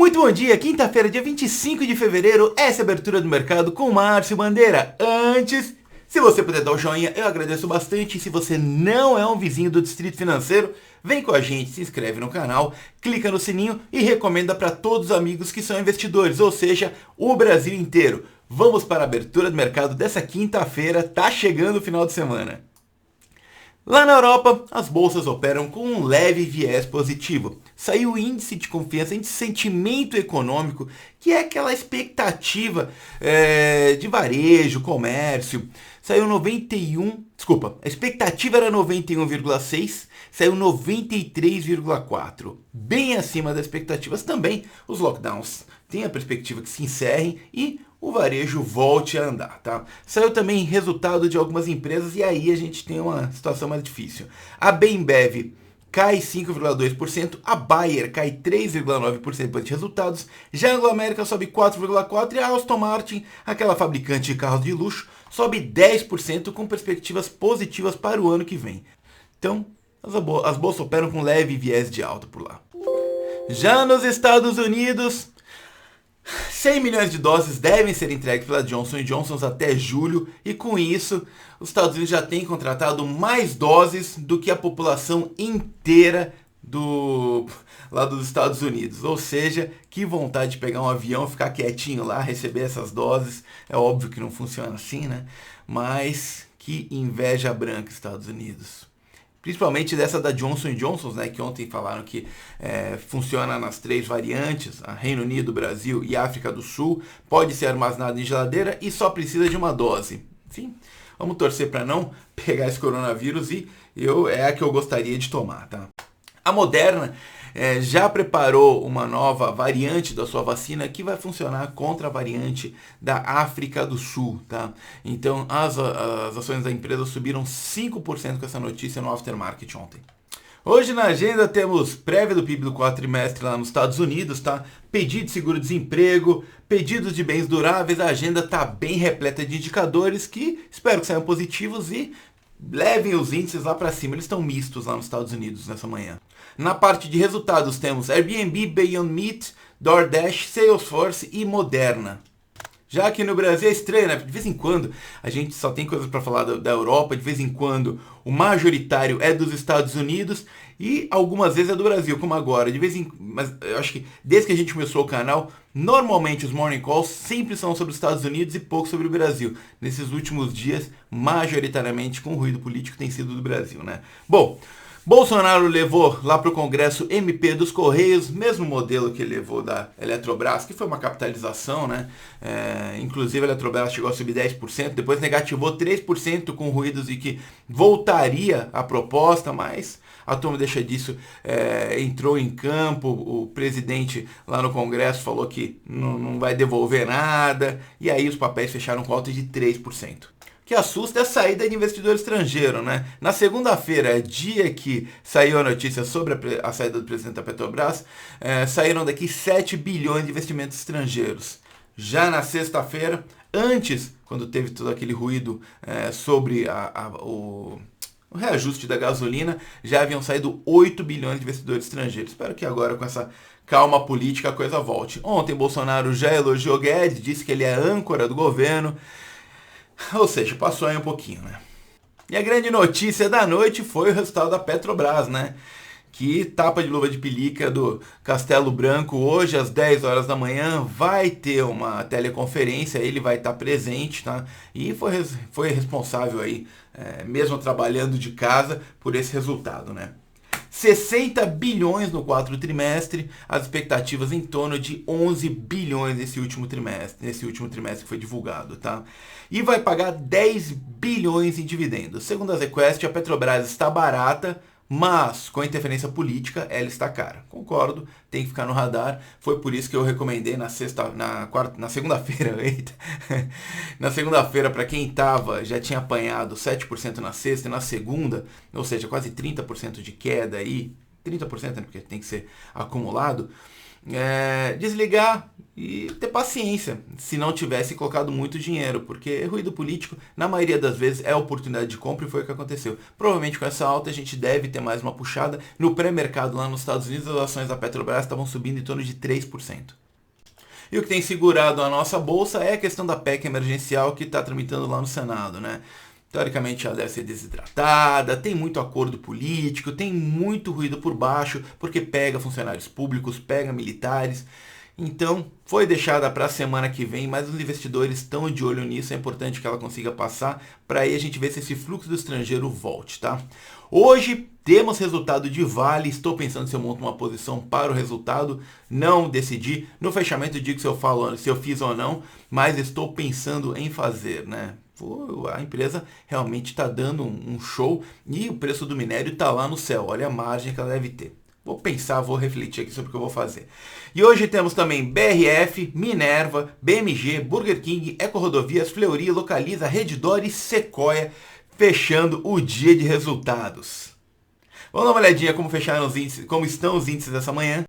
Muito bom dia, quinta-feira, dia 25 de fevereiro, essa é a abertura do mercado com Márcio Bandeira. Antes, se você puder dar o joinha, eu agradeço bastante. E se você não é um vizinho do Distrito Financeiro, vem com a gente, se inscreve no canal, clica no sininho e recomenda para todos os amigos que são investidores, ou seja, o Brasil inteiro. Vamos para a abertura do mercado dessa quinta-feira, tá chegando o final de semana. Lá na Europa, as bolsas operam com um leve viés positivo. Saiu o índice de confiança, índice de sentimento econômico, que é aquela expectativa de varejo, comércio. Saiu 91, desculpa, a expectativa era 91,6, saiu 93,4. Bem acima das expectativas também, os lockdowns têm a perspectiva que se encerrem e o varejo volte a andar, tá? Saiu também resultado de algumas empresas e aí a gente tem uma situação mais difícil. A Bembev cai 5,2%, a Bayer cai 3,9% depois de resultados, já a Anglo-América sobe 4,4% e a Aston Martin, aquela fabricante de carros de luxo, sobe 10% com perspectivas positivas para o ano que vem. Então, as bolsas operam com leve viés de alta por lá. Já nos Estados Unidos, 100 milhões de doses devem ser entregues pela Johnson & Johnson até julho e com isso os Estados Unidos já têm contratado mais doses do que a população inteira lá dos Estados Unidos. Ou seja, que vontade de pegar um avião, ficar quietinho lá, receber essas doses. É óbvio que não funciona assim, né? Mas que inveja branca Estados Unidos. Principalmente dessa da Johnson & Johnson, né, que ontem falaram que funciona nas 3 variantes, a Reino Unido, Brasil e África do Sul, pode ser armazenado em geladeira e só precisa de uma dose. Enfim, vamos torcer para não pegar esse coronavírus e é a que eu gostaria de tomar, tá? A Moderna já preparou uma nova variante da sua vacina que vai funcionar contra a variante da África do Sul, tá? Então as ações da empresa subiram 5% com essa notícia no aftermarket ontem. Hoje na agenda temos prévia do PIB do quarto trimestre lá nos Estados Unidos, tá? Pedido de seguro-desemprego, pedidos de bens duráveis, a agenda tá bem repleta de indicadores que espero que saiam positivos e levem os índices lá para cima. Eles estão mistos lá nos Estados Unidos nessa manhã. Na parte de resultados temos Airbnb, Beyond Meat, DoorDash, Salesforce e Moderna. Já aqui no Brasil é estranho, né? De vez em quando a gente só tem coisas para falar da Europa, de vez em quando o majoritário é dos Estados Unidos e algumas vezes é do Brasil, como agora. Mas eu acho que desde que a gente começou o canal, normalmente os morning calls sempre são sobre os Estados Unidos e pouco sobre o Brasil. Nesses últimos dias, majoritariamente com o ruído político tem sido do Brasil, né? Bom, Bolsonaro levou lá para o Congresso MP dos Correios, mesmo modelo que ele levou da Eletrobras, que foi uma capitalização, né? Inclusive a Eletrobras chegou a subir 10%, depois negativou 3% com ruídos e que voltaria a proposta, mas a turma deixa disso, entrou em campo, o presidente lá no Congresso falou que não vai devolver nada, e aí os papéis fecharam com alta de 3%. Que assusta é a saída de investidor estrangeiro, né? Na segunda-feira, dia que saiu a notícia sobre a saída do presidente da Petrobras, saíram daqui 7 bilhões de investimentos estrangeiros. Já na sexta-feira, antes, quando teve todo aquele ruído sobre o reajuste da gasolina, já haviam saído 8 bilhões de investidores estrangeiros. Espero que agora, com essa calma política, a coisa volte. Ontem, Bolsonaro já elogiou Guedes, disse que ele é âncora do governo. Ou seja, passou aí um pouquinho, né? E a grande notícia da noite foi o resultado da Petrobras, né? Que tapa de luva de pelica do Castelo Branco hoje às 10 horas da manhã vai ter uma teleconferência, ele vai estar presente, tá? E foi responsável aí, mesmo trabalhando de casa, por esse resultado, né? 60 bilhões no quarto trimestre, as expectativas em torno de 11 bilhões nesse último trimestre que foi divulgado, tá? E vai pagar 10 bilhões em dividendos. Segundo a ZQuest, a Petrobras está barata, mas com a interferência política ela está cara. Concordo, tem que ficar no radar. Foi por isso que eu recomendei na segunda-feira, na segunda-feira, para quem já tinha apanhado 7% na sexta e na segunda, ou seja, quase 30% de queda aí, 30%, né, porque tem que ser acumulado, desligar e ter paciência, se não tivesse colocado muito dinheiro, porque ruído político, na maioria das vezes, é oportunidade de compra e foi o que aconteceu. Provavelmente com essa alta a gente deve ter mais uma puxada. No pré-mercado lá nos Estados Unidos, as ações da Petrobras estavam subindo em torno de 3%. E o que tem segurado a nossa bolsa é a questão da PEC emergencial que está tramitando lá no Senado, né? Teoricamente ela deve ser desidratada, tem muito acordo político, tem muito ruído por baixo, porque pega funcionários públicos, pega militares. Então, foi deixada para a semana que vem, mas os investidores estão de olho nisso, é importante que ela consiga passar, para aí a gente ver se esse fluxo do estrangeiro volte, tá? Hoje temos resultado de Vale, estou pensando se eu monto uma posição para o resultado, não decidi, no fechamento eu digo se eu fiz ou não, mas estou pensando em fazer, né? A empresa realmente está dando um show e o preço do minério está lá no céu, olha a margem que ela deve ter. Vou pensar, vou refletir aqui sobre o que eu vou fazer. E hoje temos também BRF, Minerva, BMG, Burger King, EcoRodovias, Fleury, Localiza, Redditor e Sequoia, fechando o dia de resultados. Vamos dar uma olhadinha como fecharam os índices, como estão os índices dessa manhã.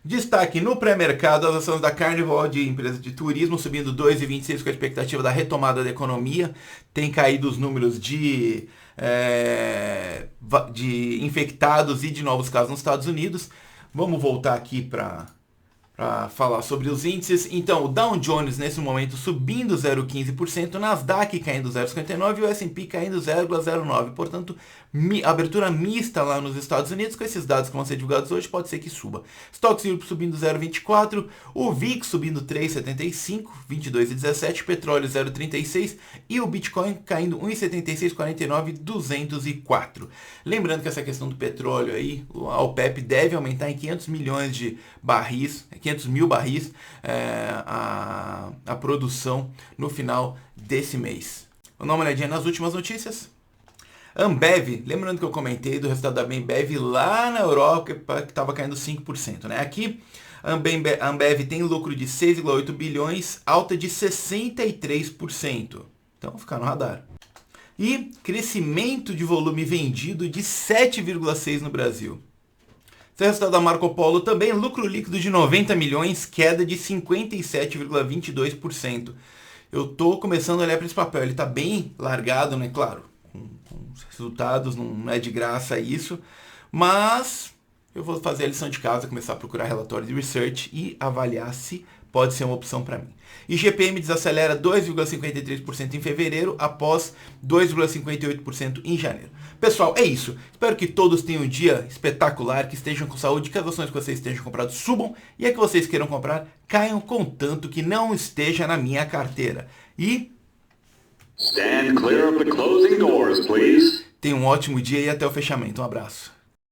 Destaque no pré-mercado, as ações da Carnival, de empresa de turismo, subindo 2,26 com a expectativa da retomada da economia. Tem caído os números de infectados e de novos casos nos Estados Unidos. Vamos voltar aqui para falar sobre os índices. Então, o Dow Jones nesse momento subindo 0,15%, Nasdaq caindo 0,59% e o S&P caindo 0,09%. Portanto, abertura mista lá nos Estados Unidos, com esses dados que vão ser divulgados hoje, pode ser que suba. Stocks Europe subindo 0,24%, o VIX subindo 3,75%, 22,17%, petróleo 0,36% e o Bitcoin caindo 1,76%, 49,204. Lembrando que essa questão do petróleo aí, a OPEP deve aumentar em 500 milhões de barris, 500 mil barris a produção no final desse mês. Vamos dar uma olhadinha nas últimas notícias. Ambev, lembrando que eu comentei do resultado da Ambev lá na Europa, que estava caindo 5%. Né? Aqui, a Ambev tem lucro de 6,8 bilhões, alta de 63%. Então, vou ficar no radar. E crescimento de volume vendido de 7,6% no Brasil. Esse resultado da Marco Polo também, lucro líquido de 90 milhões, queda de 57,22%. Eu estou começando a olhar para esse papel, ele está bem largado, né? Claro, com os resultados, não é de graça isso, mas eu vou fazer a lição de casa, começar a procurar relatório de research e avaliar se pode ser uma opção para mim. IGPM desacelera 2,53% em fevereiro, após 2,58% em janeiro. Pessoal, é isso. Espero que todos tenham um dia espetacular, que estejam com saúde, que as ações que vocês estejam comprando subam e a que vocês queiram comprar caiam, contanto que não esteja na minha carteira. E Stand clear of the closing doors, please. tenham um ótimo dia e até o fechamento. Um abraço.